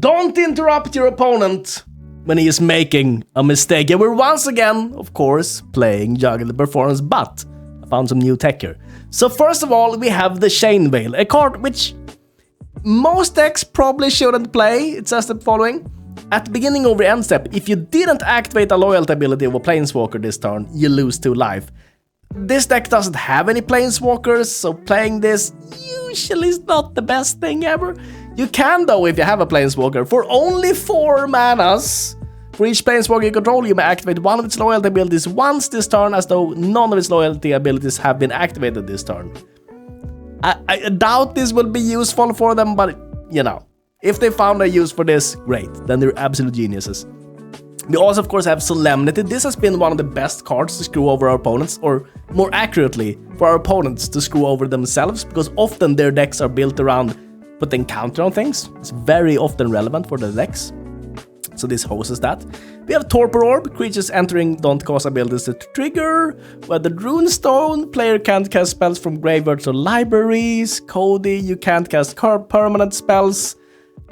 Don't interrupt your opponent when he is making a mistake. And we're once again, of course, playing Juggle the Performance, but I found some new tech here. So first of all, we have the Chain Veil, a card which most decks probably shouldn't play. It says the following. At the beginning of your end step, if you didn't activate a loyalty ability of a Planeswalker this turn, you lose 2 life. This deck doesn't have any Planeswalkers, so playing this usually is not the best thing ever. You can though, if you have a Planeswalker, for only 4 manas. For each Planeswalker you control, you may activate one of its loyalty abilities once this turn, as though none of its loyalty abilities have been activated this turn. I doubt this will be useful for them, but you know, if they found a use for this, great, then they're absolute geniuses. We also, of course, have Solemnity. This has been one of the best cards to screw over our opponents, or more accurately, for our opponents to screw over themselves, because often their decks are built around putting counter on things. It's very often relevant for the decks. So this hoses that. We have Torpor Orb. Creatures entering don't cause abilities to trigger. Weathered Runestone. Player can't cast spells from graveyards or libraries. Cody, you can't cast permanent spells.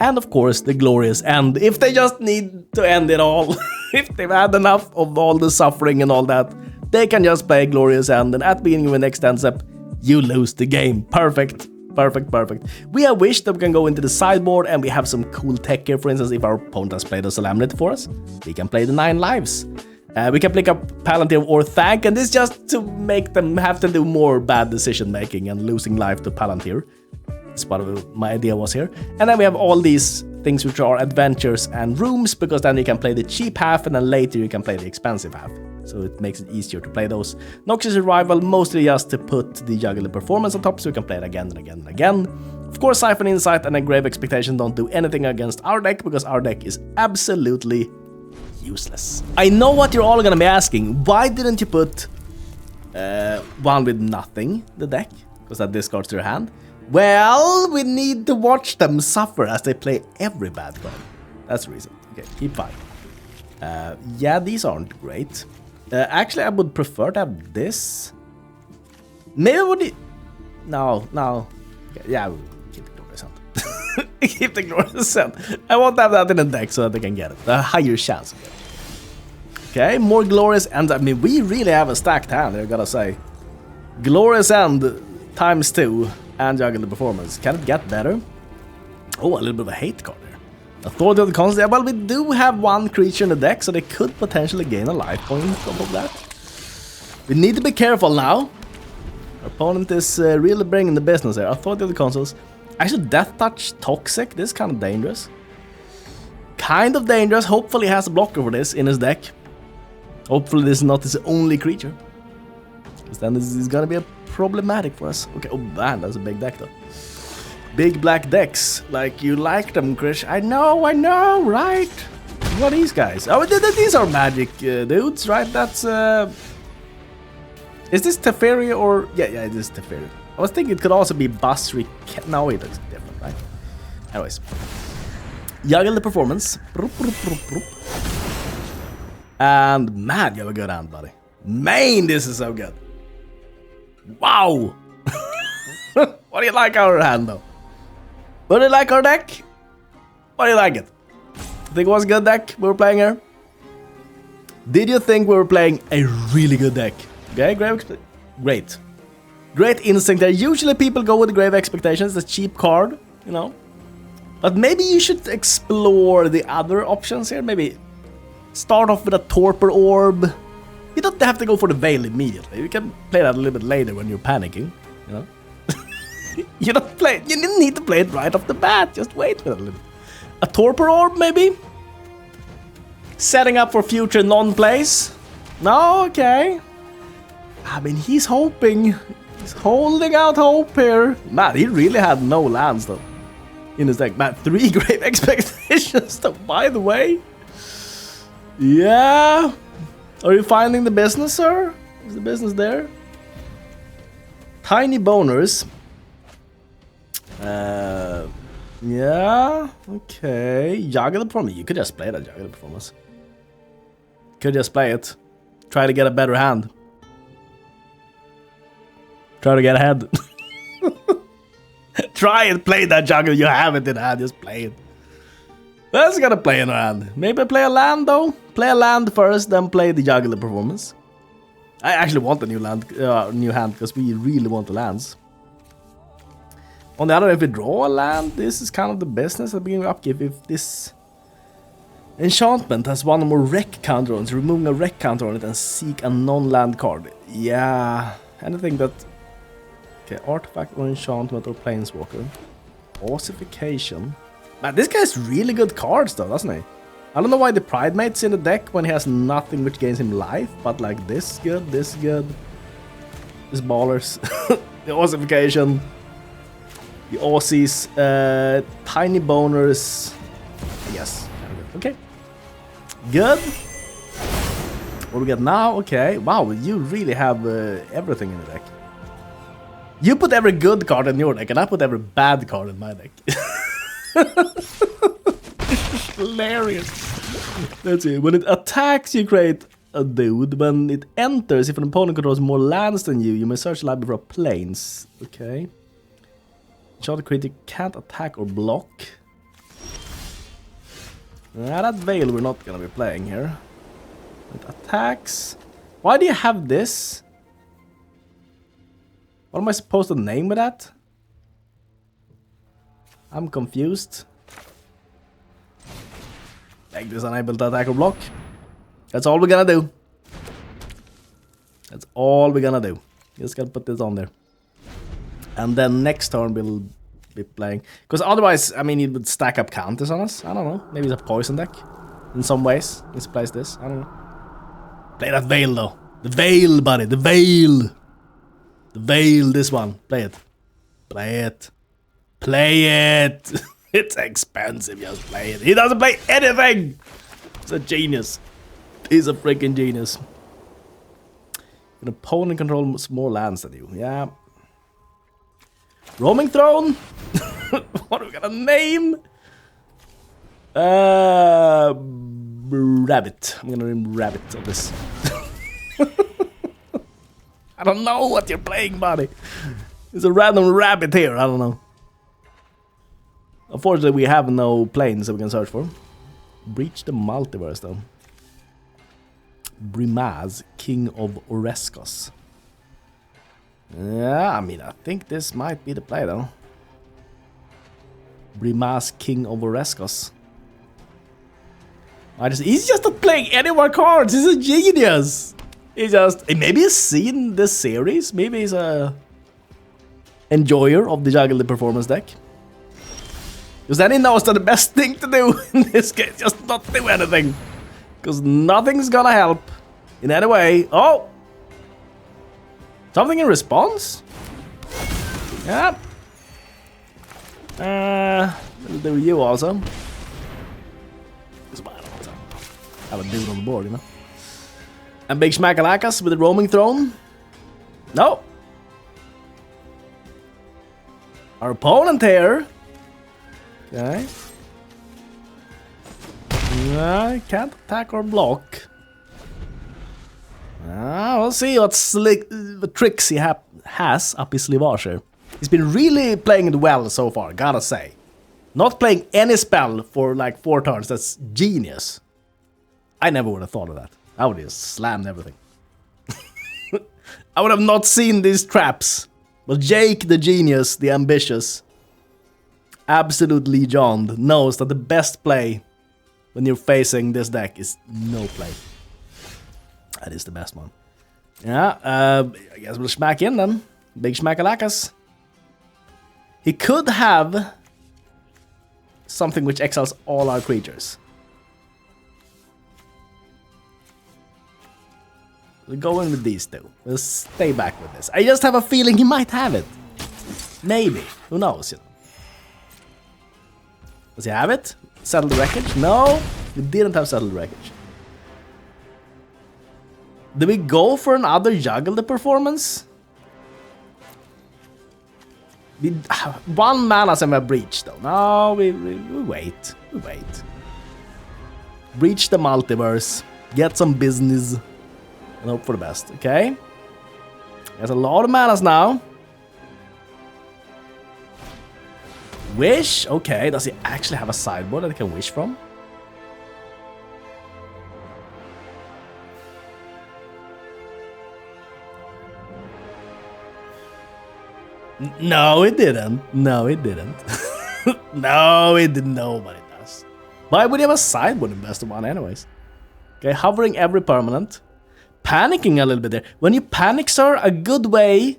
And of course, the Glorious End. If they just need to end it all, if they've had enough of all the suffering and all that, they can just play Glorious End, and at the beginning of the next end step, you lose the game. Perfect. Perfect, perfect. We have wished that we can go into the sideboard, and we have some cool tech here. For instance, if our opponent has played a Solemnity for us, we can play the 9 lives. We can pick up Palantir or Thank, and this just to make them have to do more bad decision making and losing life to Palantir. That's what my idea was here. And then we have all these things which are adventures and rooms, because then you can play the cheap half, and then later you can play the expensive half. So it makes it easier to play those. Noxious Arrival, mostly just to put the Juggle the Performance on top, so you can play it again and again and again. Of course, Siphon Insight and a Grave Expectation don't do anything against our deck, because our deck is absolutely useless. I know what you're all gonna be asking. Why didn't you put one with nothing in the deck? Because that discards their hand. Well, we need to watch them suffer as they play every bad card. That's the reason. Okay, keep fine. Yeah, these aren't great. Actually, I would prefer to have this. Maybe would No. Okay, yeah, we'll keep the Glorious End. Keep the Glorious End. I want to have that in the deck so that they can get it. A higher chance of it. Okay, more Glorious End. I mean, we really have a stacked hand, I gotta say. Glorious End times 2 and Juggle the Performance. Can it get better? Oh, a little bit of a hate card there. Authority of the Constant. Yeah, well, we do have 1 creature in the deck, so they could potentially gain a life point off of that. We need to be careful now. Our opponent is really bringing the business here. Authority of the Consoles. Actually, Death Touch Toxic. This is kind of dangerous. Kind of dangerous. Hopefully he has a blocker for this in his deck. Hopefully this is not his only creature. Because then this is gonna be problematic for us. Okay, oh man, that's a big deck though. Big black decks, like you like them, Krish. I know, right? What are these guys? Oh, these are magic dudes, right? That's is this Teferi or yeah, it is Teferi. I was thinking it could also be Basri. No, it looks different, right? Anyways, Juggle the Performance, and man, you have a good hand, buddy. Man, this is so good. Wow. What do you like our hand though? What do you like our deck? What do you like it? Think it was a good deck we were playing here? Did you think we were playing a really good deck? Okay, great. Great instinct there. Usually people go with the Grave Expectations, the cheap card, you know. But maybe you should explore the other options here. Maybe start off with a Torpor Orb. You don't have to go for the Veil immediately. You can play that a little bit later when you're panicking, you know. You didn't need to play it right off the bat. Just wait for a little bit. A Torpor Orb, maybe? Setting up for future non-plays? No, okay. I mean, he's hoping. He's holding out hope here. Man, he really had no lands, though, in his deck. Man, 3 Grave Expectations, though, by the way. Yeah. Are you finding the business, sir? Is the business there? Tiny Boners. Yeah, okay. Juggle the Performance. You could just play that Juggle the Performance. Could just play it. Try to get a better hand. Try to get ahead. Try and play that Juggle. You have it in hand. Just play it. Let's gotta play in a hand. Maybe play a land though. Play a land first, then play the juggler performance. I actually want a new hand because we really want the lands. On the other hand, if we draw a land, this is kind of the business at the beginning of upkeep. If this enchantment has one or more wreck counter on it, removing a wreck counter on it and seek a non-land card. Yeah, anything that... Okay, artifact or enchantment or planeswalker. Ossification. Man, this guy has really good cards though, doesn't he? I don't know why the Pride Mate's in the deck when he has nothing which gains him life, but like this good, this good. This ballers. The ossification. The Aussies. Tiny boners. Yes. Okay. Good. What do we get now? Okay. Wow, you really have everything in the deck. You put every good card in your deck, and I put every bad card in my deck. Hilarious. Let's see. When it attacks, you create a dude. When it enters, if an opponent controls more lands than you may search the library for planes. Okay. Enchanted creature can't attack or block. That Veil we're not gonna be playing here. It attacks. Why do you have this? What am I supposed to name with that? I'm confused. Make this unable to attack or block. That's all we're gonna do. That's all we're gonna do. Just gotta put this on there. And then next turn we'll be playing. Because otherwise, I mean, it would stack up counters on us. I don't know. Maybe it's a poison deck. In some ways. Let's play this. I don't know. Play that Veil though. The Veil, buddy. The Veil. The Veil, this one. Play it. Play it. Play it. It's expensive, just play it. He doesn't play anything. He's a genius. He's a freaking genius. An opponent controls more lands than you. Yeah. Roaming Throne. What are we gonna name? Rabbit. I'm gonna name Rabbit of this. I don't know what you're playing, buddy. There's a random rabbit here. I don't know. Unfortunately, we have no planes that we can search for. Breach the multiverse, though. Brimaz, King of Oreskos. Yeah, I mean, I think this might be the play, though. Brimaz, King of Oreskos. He's just not playing any more cards. He's a genius. Maybe he's seen this series. Maybe he's a enjoyer of the Juggle the Performance deck. Because then he knows that the best thing to do in this case is just not do anything. Because nothing's gonna help in any way. Oh! Something in response? Yeah. We'll do you also. Have a dude on the board, you know. And Big Schmackalakas with the Roaming Throne. No. Our opponent here. Okay. Can't attack or block. We'll see what tricks he has up his sleeve here. He's been really playing it well so far, gotta say. Not playing any spell for like 4 turns, that's genius. I never would have thought of that. I would have just slammed everything. I would have not seen these traps. But Jake, the genius, the ambitious, absolute legend, knows that the best play when you're facing this deck is no play. That is the best one. Yeah, I guess we'll smack in then. Big Schmackalakas. He could have something which exiles all our creatures. We'll go in with these two. We'll stay back with this. I just have a feeling he might have it. Maybe. Who knows? You know. Does he have it? Settled Wreckage? No, we didn't have Settled Wreckage. Did we go for another Juggle the Performance? We, 1 mana semi breach though. No, we wait. We wait. Breach the multiverse. Get some business. And hope for the best. Okay. There's a lot of manas now. Wish? Okay, does he actually have a sideboard that he can wish from? No, it didn't. No, it didn't. No, it didn't. Nobody does. Why would he have a sideboard in best of one anyways? Okay, hovering every permanent. Panicking a little bit there. When you panic, sir, a good way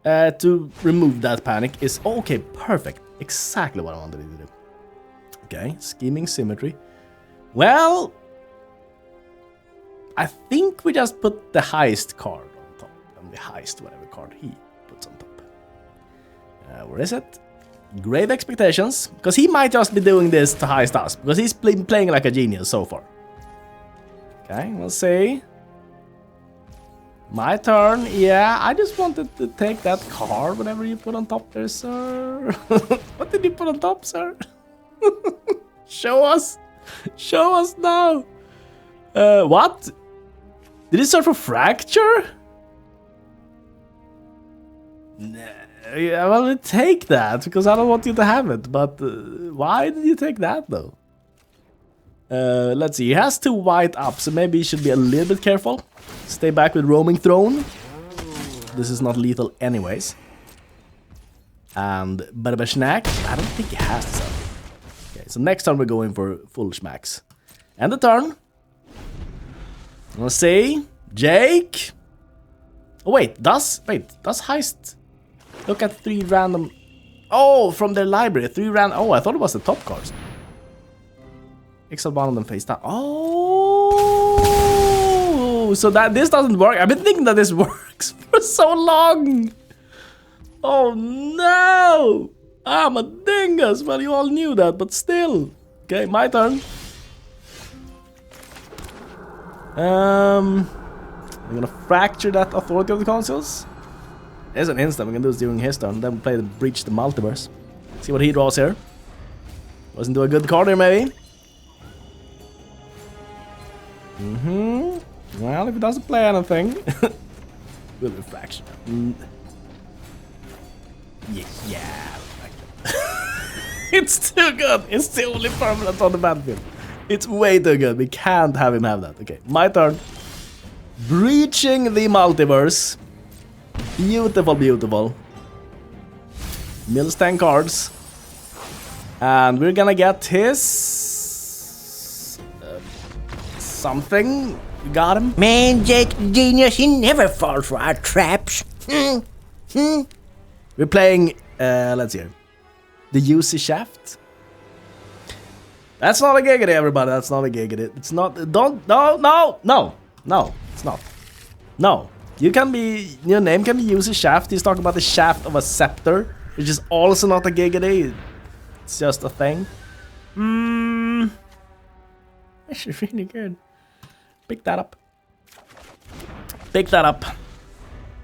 to remove that panic is... Oh, okay, perfect. Exactly what I wanted you to do. Okay, scheming symmetry. Well, I think we just put the highest card on top. And the highest whatever card he puts on top. Where is it? Grave expectations. Because he might just be doing this to highest us. Because he's playing like a genius so far. Okay, we'll see. My turn. Yeah, I just wanted to take that card, whatever you put on top there, sir. What did you put on top, sir? Show us. Show us now. What? Did he serve for fracture? Nah. Yeah, well, we'll take that, because I don't want you to have it. But why did you take that, though? Let's see. He has 2 white up, so maybe he should be a little bit careful. Stay back with Roaming Throne. This is not lethal anyways. And Snack. I don't think he has this up. Okay, so next turn we're going for full schmacks. And the turn. Let's see. Jake. Oh, wait. Does Heist look at 3 random... Oh, from their library. 3 random... Oh, I thought it was the top cards. Exile one of them face down. Oh, so that this doesn't work. I've been thinking that this works for so long. Oh no, I'm a dingus. Well, you all knew that, but still. Okay, my turn. I'm gonna fracture that authority of the consoles. There's an instant. We can do this during his turn. Then we play the breach the multiverse. See what he draws here. Wasn't do a good card here, maybe. Well, if he doesn't play anything, with refraction. Yeah. It's too good. It's the only permanent on the battlefield. It's way too good. We can't have him have that. Okay, my turn. Breaching the multiverse. Beautiful, beautiful. Mills 10 cards. And we're gonna get his... something. We got him. Man, Jake's genius. He never falls for our traps. We're playing, let's see here. The UC Shaft. That's not a giggity, everybody. That's not a giggity. It's not, no, it's not. No. You can be, your name can be UC Shaft. He's talking about the shaft of a scepter, which is also not a giggity. It's just a thing. That's really good. Pick that up. Pick that up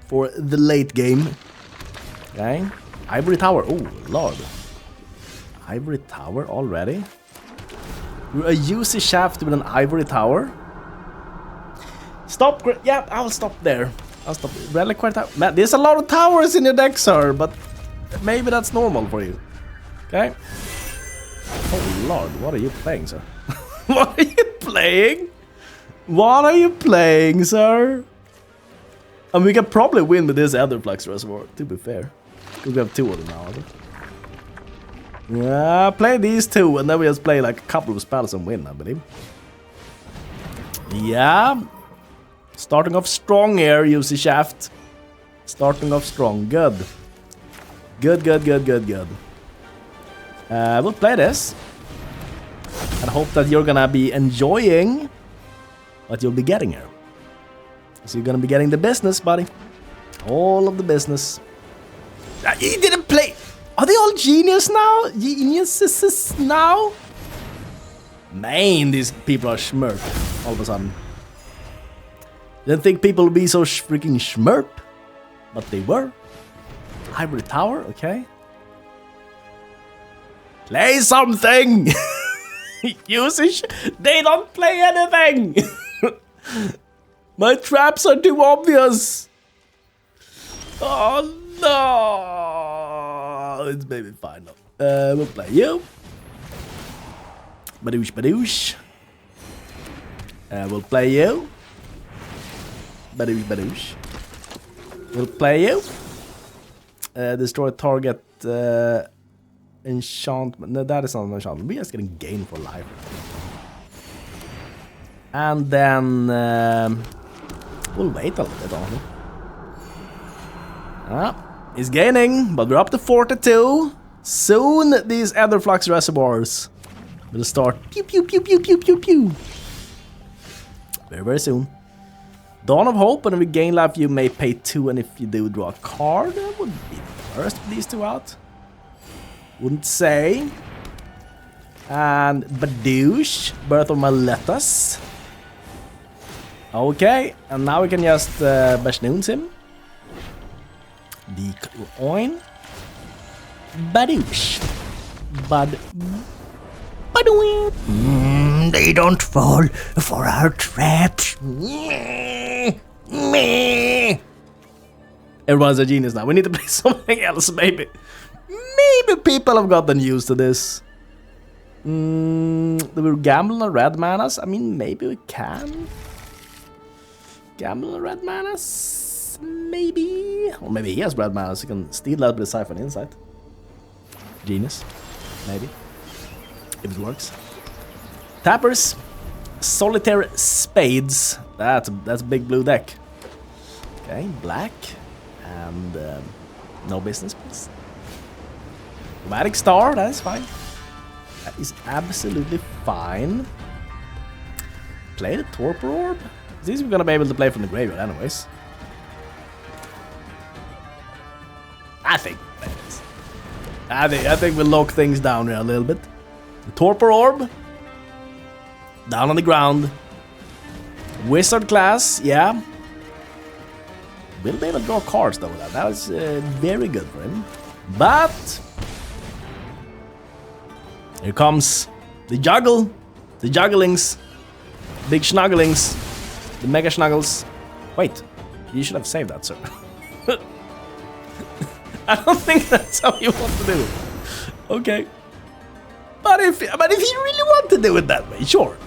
for the late game. Okay. Ivory Tower. Oh, Lord. Ivory Tower already? You're a UC Shaft with an Ivory Tower? Stop. Yeah, I'll stop there. I'll stop. Reliquary Tower. Man, there's a lot of towers in your deck, sir, but maybe that's normal for you. Okay. Oh, Lord. What are you playing, sir? What are you playing? What are you playing, sir? And we can probably win with this Elder Flux Reservoir, to be fair. Because we have 2 of them now, I think. Yeah, play these 2, and then we just play like a couple of spells and win, I believe. Yeah. Starting off strong here, UC Shaft. Starting off strong. Good. Good. We'll play this. And hope that you're gonna be enjoying what you'll be getting here. So you're gonna be getting the business, buddy. All of the business. He didn't play. Are they all genius now? Geniuses now? Man, these people are schmurp all of a sudden. Didn't think people would be so freaking schmurp. But they were. Ivory Tower, okay. Play something! Usage. They don't play anything! My traps are too obvious! Oh no! It's maybe fine now. We'll play you. Badoosh, badoosh. We'll play you. Badoosh, badoosh. We'll play you. Destroy target enchantment. No, that is not an enchantment. We're just getting gain for life. And then we'll wait a little bit on him. He's gaining, but we're up to 42. Soon these Ether Flux reservoirs will start pew pew pew pew pew pew pew. Very, very soon. Dawn of Hope, and if you gain life, you may pay 2, and if you do, draw a card. That would be the first of these two out. Wouldn't say. And Badoosh, Birth of Maletus. Okay, and now we can just Bashnoons him. The Oin. Badoosh. Badooing. They don't fall for our traps. Everyone's a genius now. We need to play something else, maybe. Maybe people have gotten used to this. We're gambling on red manas. I mean, maybe we can. Gamble on red manas? Maybe. Or maybe he has red manas. You can steal that with a Siphon Insight. Genius. Maybe. If it works. Tappers. Solitaire Spades. That's a big blue deck. Okay, black. And no business, please. Chromatic Star, that is fine. That is absolutely fine. Play the Torpor Orb. These we're gonna be able to play from the graveyard anyways. I think I think we'll lock things down here a little bit. The Torpor Orb. Down on the ground. Wizard class, yeah. We'll be able to draw cards though with that. That was very good for him. But here comes the juggle. The jugglings. Big snugglings. The mega snuggles. Wait, you should have saved that, sir. I don't think that's how you want to do it. Okay. But if you really want to do it that way, sure.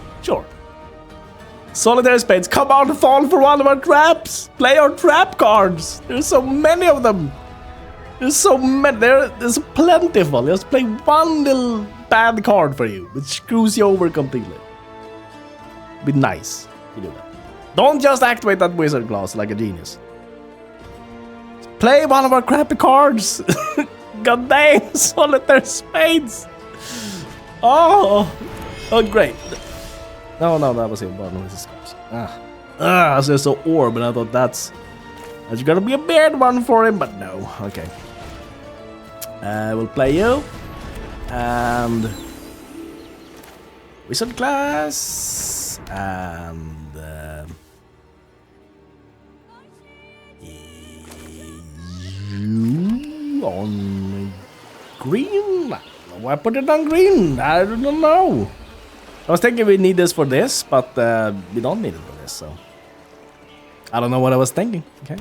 Solitaire Spades, come out and fall for one of our traps. Play our trap cards. There's so many of them. There's so many. There's plentiful. Just play one little bad card for you, which screws you over completely. Be nice. You do that. Don't just activate that wizard class like a genius. Play one of our crappy cards. God dang, Solitaire Spades. Oh, great. No, that was him. One of his cards. So there's an orb, and I thought that's gonna be a bad one for him, but no. Okay. We'll play you. And wizard class. And you on green? Why put it on green? I don't know. I was thinking we need this for this, but we don't need it for this, so I don't know what I was thinking. Okay.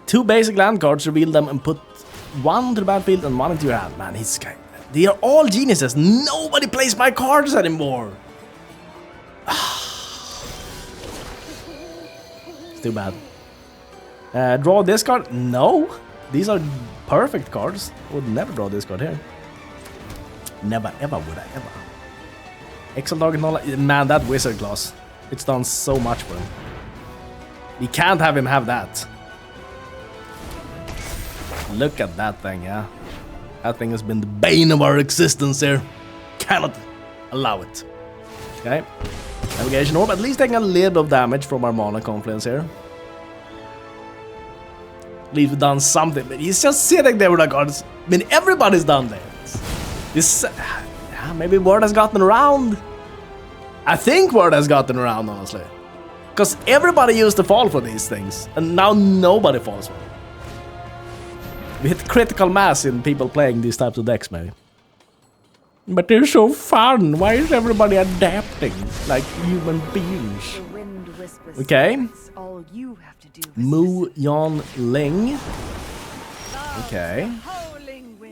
2 basic land cards, reveal them and put 1 to the battlefield and 1 into your hand. Man, they are all geniuses. Nobody plays my cards anymore. It's too bad. Draw this card? No. These are perfect cards. I would never draw this card here. Never, ever would I, ever. Exile target knowledge. Man, that wizard class. It's done so much for him. We can't have him have that. Look at that thing, yeah. That thing has been the bane of our existence here. Cannot allow it. Okay. Navigation orb. At least taking a little bit of damage from our mana confluence here. At least we've done something, but he's just sitting there with the cards. I mean, everybody's done there. This, maybe word has gotten around. I think word has gotten around, honestly. Because everybody used to fall for these things, and now nobody falls for them. We hit critical mass in people playing these types of decks, maybe. But they're so fun. Why is everybody adapting like human beings? Okay. Mu Yon Ling. Okay.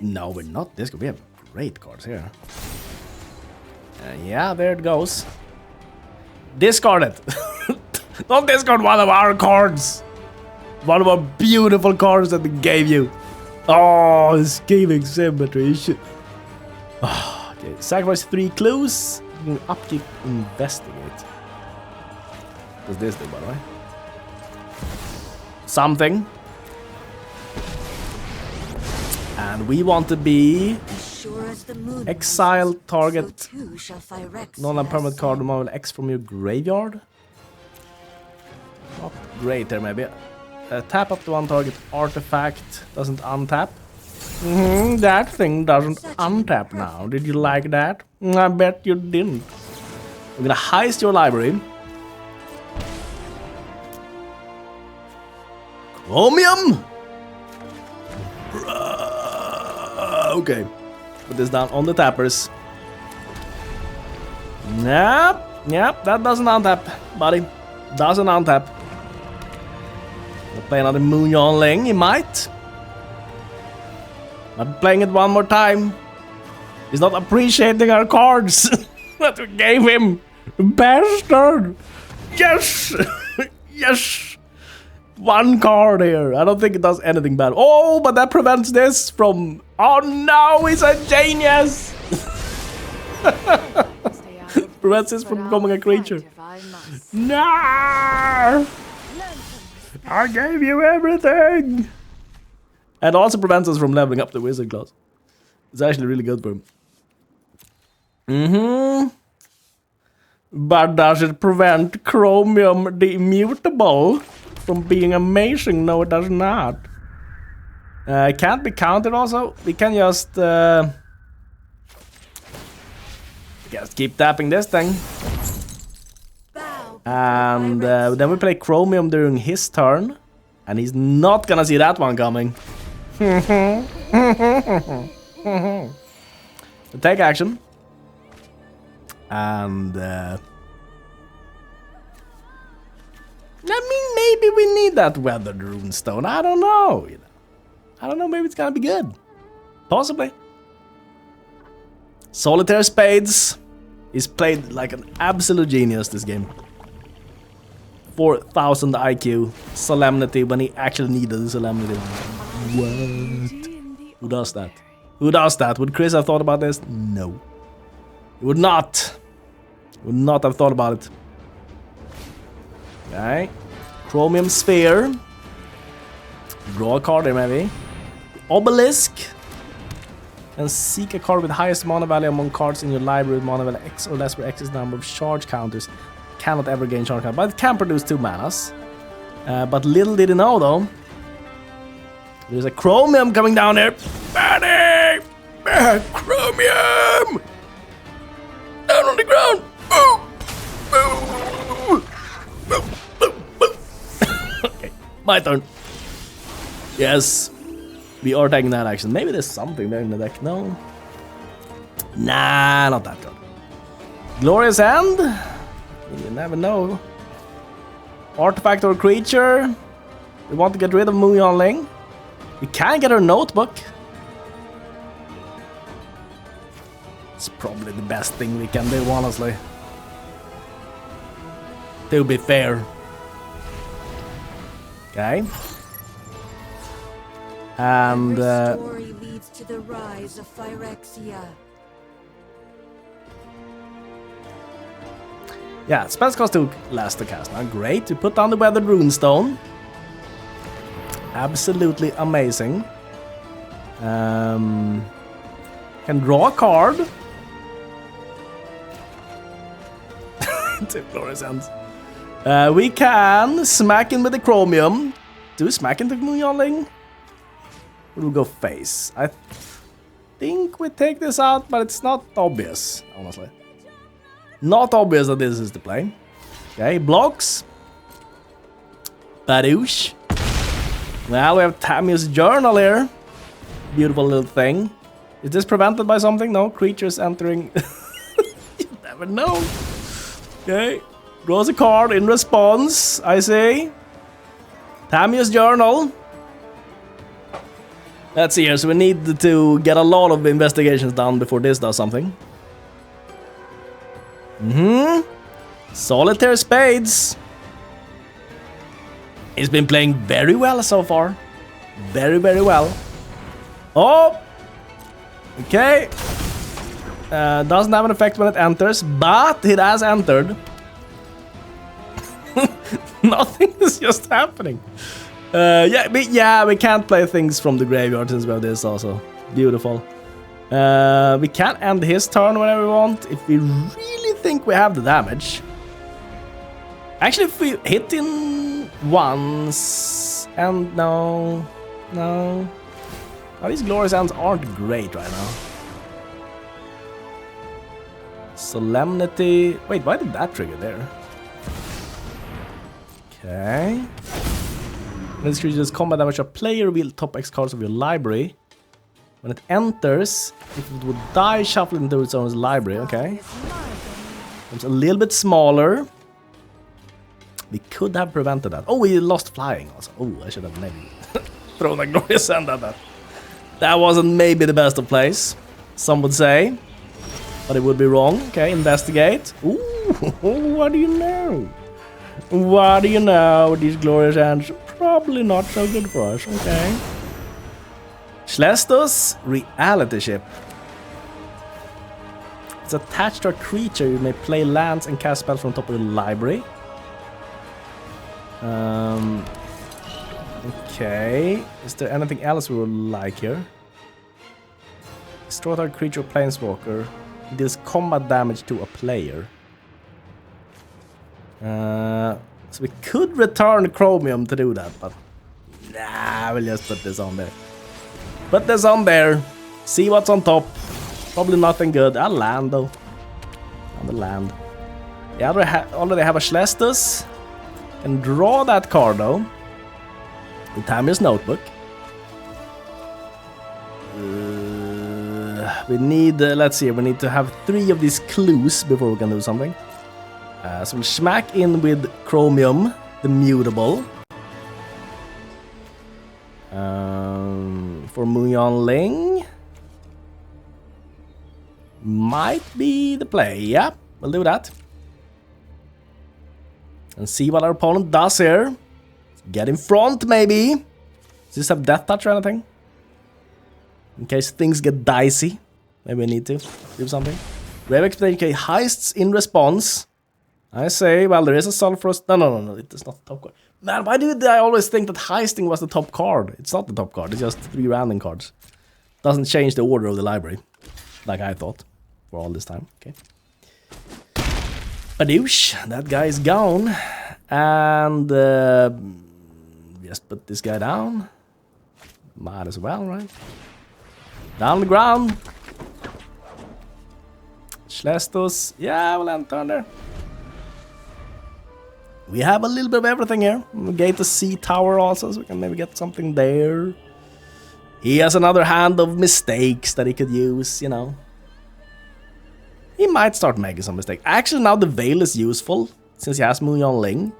No, we're not this good. We have great cards here. Yeah, there it goes. Discard it. Don't discard one of our cards. One of our beautiful cards that we gave you. Oh, escaping symmetry. Oh, okay. Sacrifice 3 clues. You can upkeep investigate. What's this do, by the way? Something. And we want to be exile target non-permanent card removal X from your graveyard. Not great there, maybe. Tap up to one target artifact. Doesn't untap. That thing doesn't untap now. Did you like that? I bet you didn't. We're gonna heist your library. Chromium! Okay. Put this down on the tappers. Yep, that doesn't untap, buddy. Doesn't untap. I'll play another Moon Ling, he might. I'm playing it one more time. He's not appreciating our cards that we gave him. Bastard! Yes! Yes! One card here. I don't think it does anything bad. Oh, but that prevents this from... Oh no, he's a genius! Prevents this from becoming a creature. No! I gave you everything! And also prevents us from leveling up the wizard class. It's actually really good for him. But does it prevent Chromium the Immutable from being amazing? No, it does not. It can't be countered also. We can just keep tapping this thing. And then we play Chromium during his turn. And he's not gonna see that one coming. So take action. And I mean, maybe we need that weathered runestone. I don't know. You know, I don't know. Maybe it's gonna be good. Possibly. Solitaire Spades is played like an absolute genius this game. 4,000 IQ Solemnity when he actually needed the Solemnity. What? Who does that? Who does that? Would Chris have thought about this? No. He would not. Would not have thought about it. Okay. Chromium Sphere. Draw a card there, maybe. Obelisk. And seek a card with highest mana value among cards in your library with mana value X or less, where X is the number of charge counters. Cannot ever gain charge counters, but it can produce 2 manas. But little did he know, though. There's a Chromium coming down there. Buddy! Chromium! Down on the ground! Okay, my turn. Yes. We are taking that action. Maybe there's something there in the deck. No. Nah, not that good. Glorious End. You never know. Artifact or creature. We want to get rid of Moon Ling. We can get our notebook. It's probably the best thing we can do, honestly. To be fair. Okay. And story leads to the rise of Phyrexia. Yeah, spells cost 2 last to cast. Now, great. We put down the weathered runestone. Absolutely amazing. Can draw a card. Two glorious ends. We can smack in with the Chromium. Do we smack into Moon Ling? We'll go face. I think we take this out, but it's not obvious, honestly. Not obvious that this is the play. Okay, blocks. Badoosh. Well, we have Tammy's Journal here. Beautiful little thing. Is this prevented by something? No, creatures entering. You never know. Okay, draws a card in response, I say. Tammy's Journal. Let's see here. So we need to get a lot of investigations done before this does something. Solitaire spades. He's been playing very well so far. Very, very well. Oh! Okay. Doesn't have an effect when it enters, but it has entered. Nothing is just happening. We can't play things from the graveyard since we have this also. Beautiful. We can end his turn whenever we want if we really think we have the damage. Actually, if we hit in once and no. Oh, these glorious ends aren't great right now. Solemnity. Wait, why did that trigger there? Okay. This creature's combat damage. A player will top X cards of your library. When it enters, if it would die, shuffle it into its own library. Okay. It's a little bit smaller. We could have prevented that. Oh, we lost flying also. Oh, I should have maybe thrown a glorious end at that. That wasn't maybe the best of plays, some would say. But it would be wrong. Okay, investigate. Ooh, what do you know? What do you know? These glorious ends are probably not so good for us. Okay. Schlestos Reality Ship. It's attached to a creature. You may play lands and cast spells from top of the library. Okay. Is there anything else we would like here? Destroy target creature or planeswalker. It deals combat damage to a player. So we could return Chromium to do that, but nah, we'll just put this on there. Put this on there. See what's on top. Probably nothing good. I'll land though. On the land. Yeah, I already have a Schlestos. And draw that card though. In Tamir's Notebook. We need, let's see, we need to have 3 of these clues before we can do something. So we'll smack in with Chromium, the mutable. For Muyon Ling. Might be the play, yeah, we'll do that. And see what our opponent does here. Get in front, maybe. Does this have Death Touch or anything? In case things get dicey. Maybe we need to do something. Grave Expedition, okay, heists in response. I say, well, there is a Sulfurous. No, it is not the top card. Man, why did I always think that heisting was the top card? It's not the top card, it's just 3 random cards. Doesn't change the order of the library. Like I thought. For all this time, okay. Badoosh, that guy is gone. And just put this guy down. Might as well, right? Down the ground. Schlestos. Yeah, we'll end turn there. We have a little bit of everything here. We'll gate the sea tower also, so we can maybe get something there. He has another hand of mistakes that he could use, you know. He might start making some mistakes. Actually, now the Veil is useful, since he has Muyon Ling.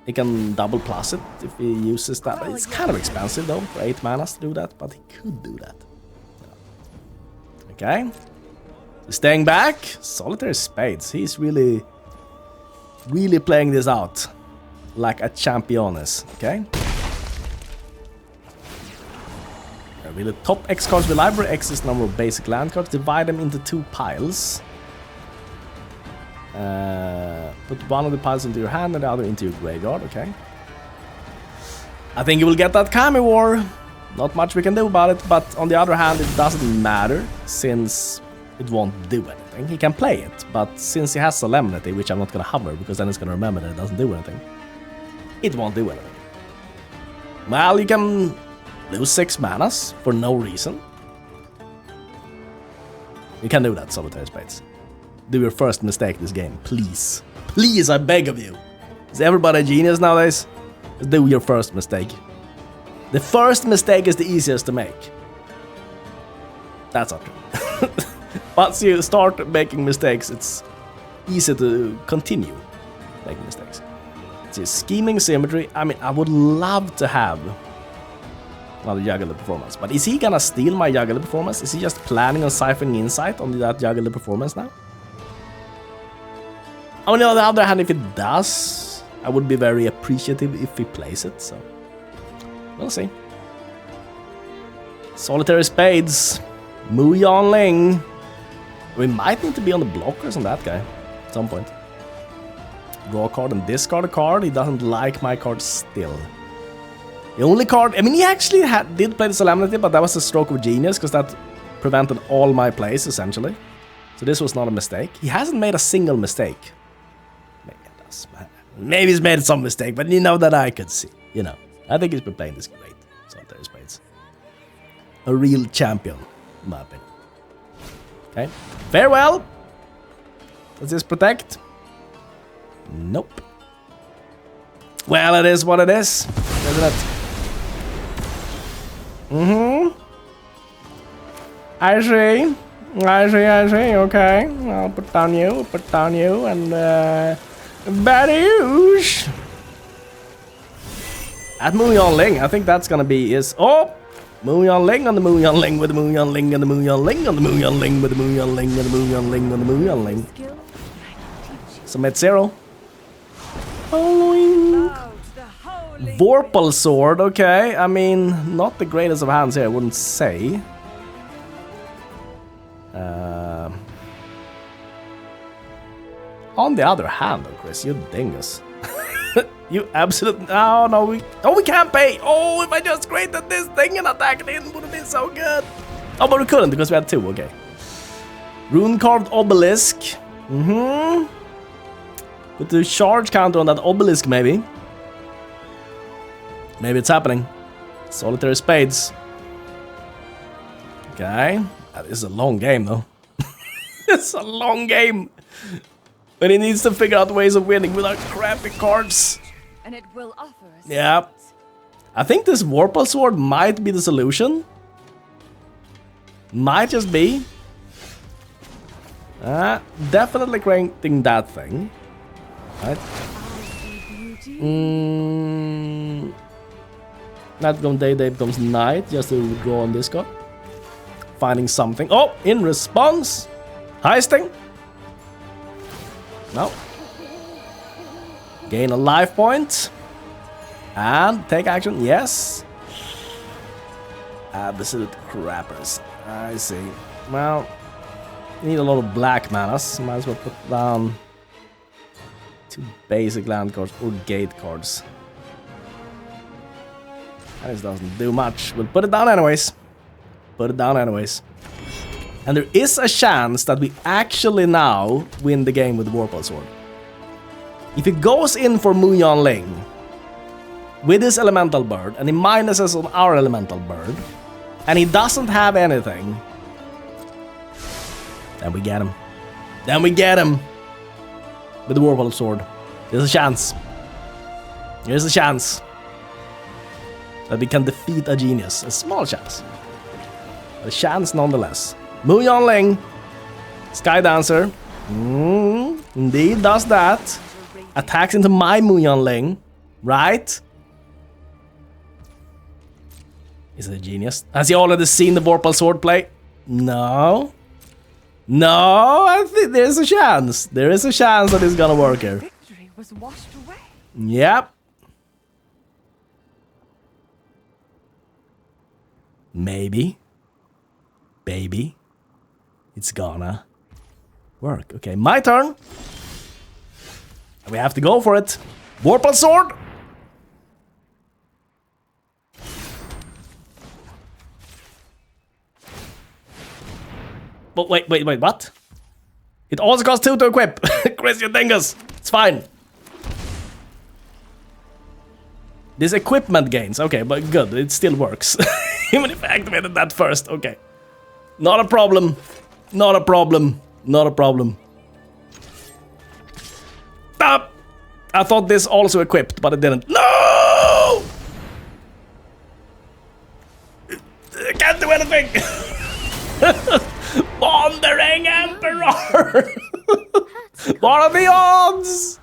He can double plus it if he uses that. It's kind of expensive though, for 8 mana to do that, but he could do that. Okay. Staying back, Solitaire Spades. He's really playing this out like a championess, okay? With the top X cards with library, X is number of basic land cards. Divide them into 2 piles. Put one of the piles into your hand and the other into your graveyard, okay? I think you will get that Kami War. Not much we can do about it, but on the other hand, it doesn't matter since it won't do anything. He can play it, but since he has Solemnity, which I'm not gonna hover because then it's gonna remember that it doesn't do anything, it won't do anything. Well, you can lose 6 manas for no reason. You can do that, Solitaire Spades. Do your first mistake this game, please. Please, I beg of you. Is everybody a genius nowadays? Just do your first mistake. The first mistake is the easiest to make. That's not true. Once you start making mistakes, it's easy to continue making mistakes. It's scheming symmetry. I mean, I would love to have Another Juggler Performance. But is he gonna steal my Juggler Performance? Is he just planning on siphoning insight on that Juggler Performance now? I mean, on the other hand, if it does, I would be very appreciative if he plays it, so... We'll see. Solitary Spades. Mu Yanling. We might need to be on the blockers on that guy at some point. Draw a card and discard a card. He doesn't like my card still. The only card... I mean, he actually did play the Solemnity, but that was a stroke of genius, because that prevented all my plays, essentially. So this was not a mistake. He hasn't made a single mistake. Maybe he does. Maybe he's made some mistake, but you know that I could see. You know. I think he's been playing this great. Solitary Spades. A real champion, in my opinion. Okay. Farewell! Does this protect? Nope. Well, it is what it is, isn't it? I see. Okay. I'll put down you, and Badoosh! At Mu Yanling, I think that's gonna be his... Oh! Mu Yanling on the Mu Yanling with the Mu Yanling and the Mu Yanling on the Mu Yanling with the Mu Yanling and the Mu Yanling on the Mu Yanling. Submit 0. Following. Vorpal Sword, okay. I mean, not the greatest of hands here, I wouldn't say. On the other hand, though, Chris, you dingus. You absolute... Oh, no, we can't pay! Oh, if I just created this thing and attacked it, would have been so good! Oh, but we couldn't, because we had 2, okay. Rune-carved obelisk. Put the charge counter on that obelisk, maybe. Maybe it's happening. Solitary Spades. Okay. This is a long game, though. It's a long game. But he needs to figure out ways of winning without crappy cards. And it will offer us. Yeah. I think this Vorpal Sword might be the solution. Might just be. Definitely creating that thing. Right. Night becomes day becomes night, just to go on this guy. Finding something. Oh, in response. Heisting. No. Gain a life point. And take action, yes. Absolute crappers. I see. Well, need a lot of black manas. Might as well put down 2 basic land cards or gate cards. This doesn't do much. We'll put it down anyways. Put it down anyways. And there is a chance that we actually now win the game with the Vorpal Sword. If he goes in for Mu Yanling with his elemental bird and he minuses on our elemental bird and he doesn't have anything, then we get him. Then we get him with the Vorpal Sword. There's a chance. There's a chance that we can defeat a genius. A small chance. A chance nonetheless. Mu Yanling. Sky Dancer. Indeed does that. Attacks into my Mu Yanling. Right? Is it a genius? Has he already seen the Vorpal Sword play? No. No, I think there's a chance. There is a chance that it's gonna work here. Victory was washed away. Yep. Maybe. Baby. It's gonna work. Okay, my turn. We have to go for it. Vorpal Sword. But wait, what? It also costs 2 to equip. Chris, you dingus. It's fine. This equipment gains. Okay, but good. It still works. Even if I activated that first. Okay. Not a problem. Not a problem. Not a problem. Stop! I thought this also equipped, but it didn't. No! I can't do anything! Wandering Emperor! What are the odds?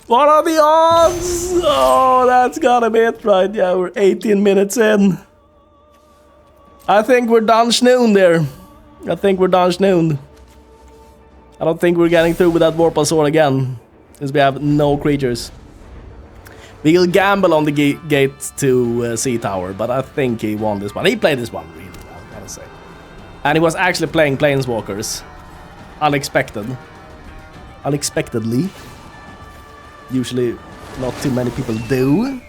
What are the odds? Oh, that's gotta be it, right? Yeah, we're 18 minutes in. I think we're done schnoon there. I think we're done schnoon. I don't think we're getting through with that Vorpal Sword again, since we have no creatures. We'll gamble on the gate to Sea Tower, but I think he won this one. He played this one really well, I gotta say. And he was actually playing Planeswalkers. Unexpectedly. Usually not too many people do.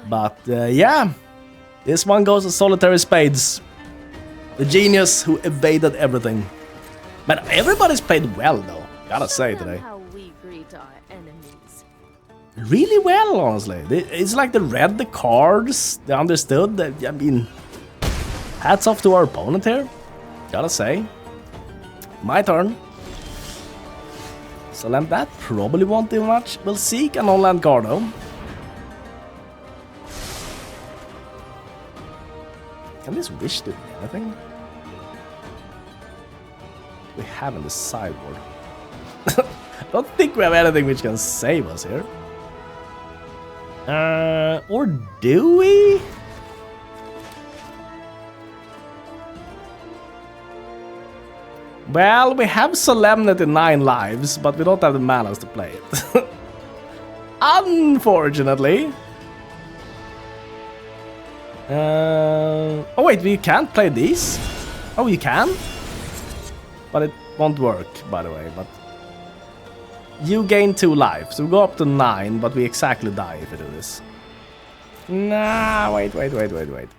But yeah, this one goes to Solitary Spades. The genius who evaded everything. But everybody's played well though, gotta say today. Really well, honestly. It's like they read the cards, they understood that, I mean, hats off to our opponent here, gotta say. My turn. So land that, probably won't do much. We'll seek an on-land card though. Can this wish do anything? We have in the sideboard. I don't think we have anything which can save us here. Or do we? Well, we have Solemnity 9 lives, but we don't have the manas to play it. Unfortunately. Oh wait, we can't play these? Oh, you can? But it won't work, by the way, but... You gain 2 lives, so we go up to 9, but we exactly die if we do this. Nah, wait.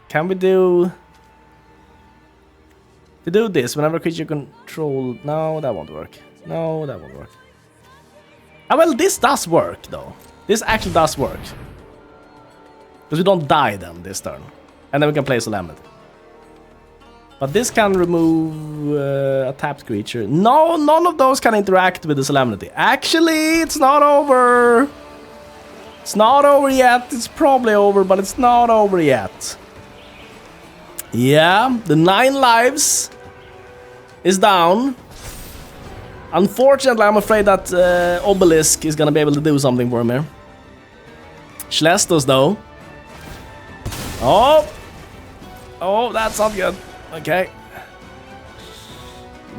Can we do... To do this, whenever a creature control... No, that won't work. No, that won't work. Ah, well, this does work, though. This actually does work. Because we don't die then, this turn. And then we can play Solemnity. But this can remove a tapped creature. No, none of those can interact with the Solemnity. Actually, it's not over. It's not over yet. It's probably over, but it's not over yet. Yeah, the 9 lives is down. Unfortunately, I'm afraid that Obelisk is gonna be able to do something for him here. Schlestos, though. Oh, that's not good. Okay.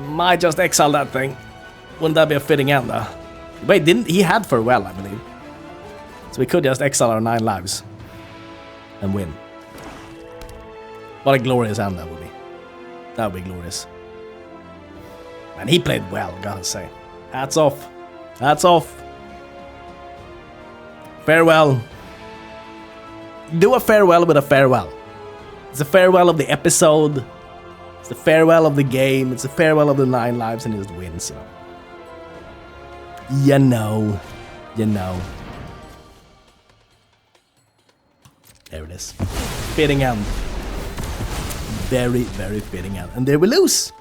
Might just exile that thing. Wouldn't that be a fitting end, though? Wait, didn't he had Farewell, I believe. So we could just exile our 9 lives. And win. What a glorious end that would be. That would be glorious. And he played well, gotta say. Hats off. Hats off. Farewell. Do a farewell with a farewell. It's a farewell of the episode. It's the farewell of the game. It's the farewell of the 9 lives, and he just wins, you know. You know. You know. There it is. Fitting end. Very, very fitting end. And there we lose.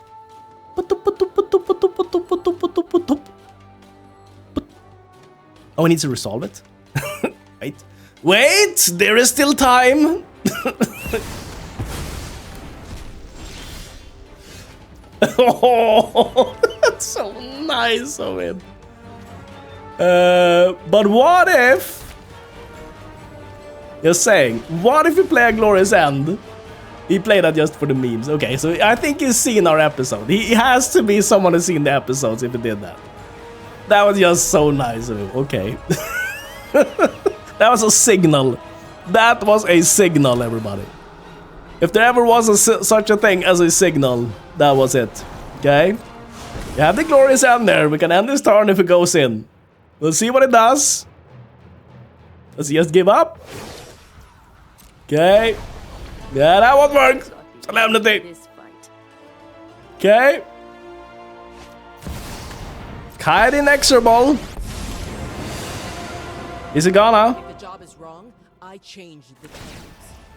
Oh, he needs to resolve it. Wait. Wait! There is still time! Oh, that's so nice of him. But what if... You're saying, what if you play a Glorious End? He played that just for the memes. Okay, so I think he's seen our episode. He has to be someone who's seen the episodes if he did that. That was just so nice of him. Okay. That was a signal. That was a signal, everybody. If there ever was such a thing as a signal, that was it. Okay? You have the Glorious End there. We can end this turn if it goes in. We'll see what it does. Let's just give up. Okay. Yeah, that one works. Solemnity. Okay. Kite inexorable. Is it gonna? If the job is wrong, I change the terms.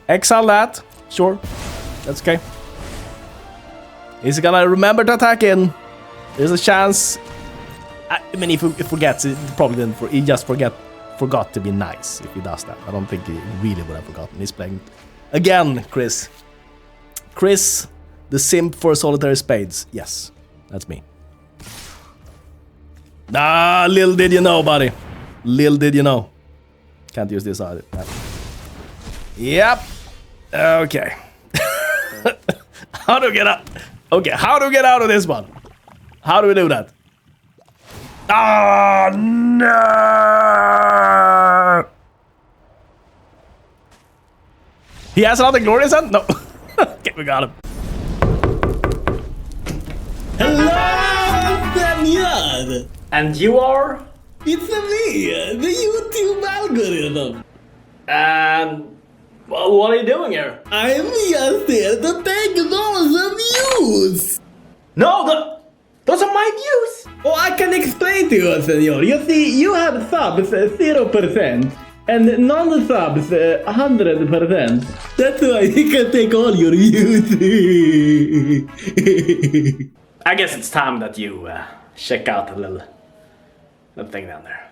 Exile that. Sure. That's okay. Is he gonna remember to attack in? There's a chance. I mean, if he forgets, he probably didn't. He just forgot to be nice if he does that. I don't think he really would have forgotten. He's playing again, Chris. Chris, the simp for Solitary Spades. Yes, that's me. Nah, little did you know, buddy. Little did you know. Can't use this either. Yep. Okay. How to get out? Okay, how to get out of this one? How do we do that? Oh no! He has another glorious hand? No. Okay, we got him. Hello, Daniel! And you are? It's me, the YouTube algorithm. And well, what are you doing here? I'm just here to take those views. No, those are my views. Oh, I can explain to you, senor. You see, you have subs 0% and non-subs 100%. That's why you can take all your views. I guess it's time that you check out the little thing down there.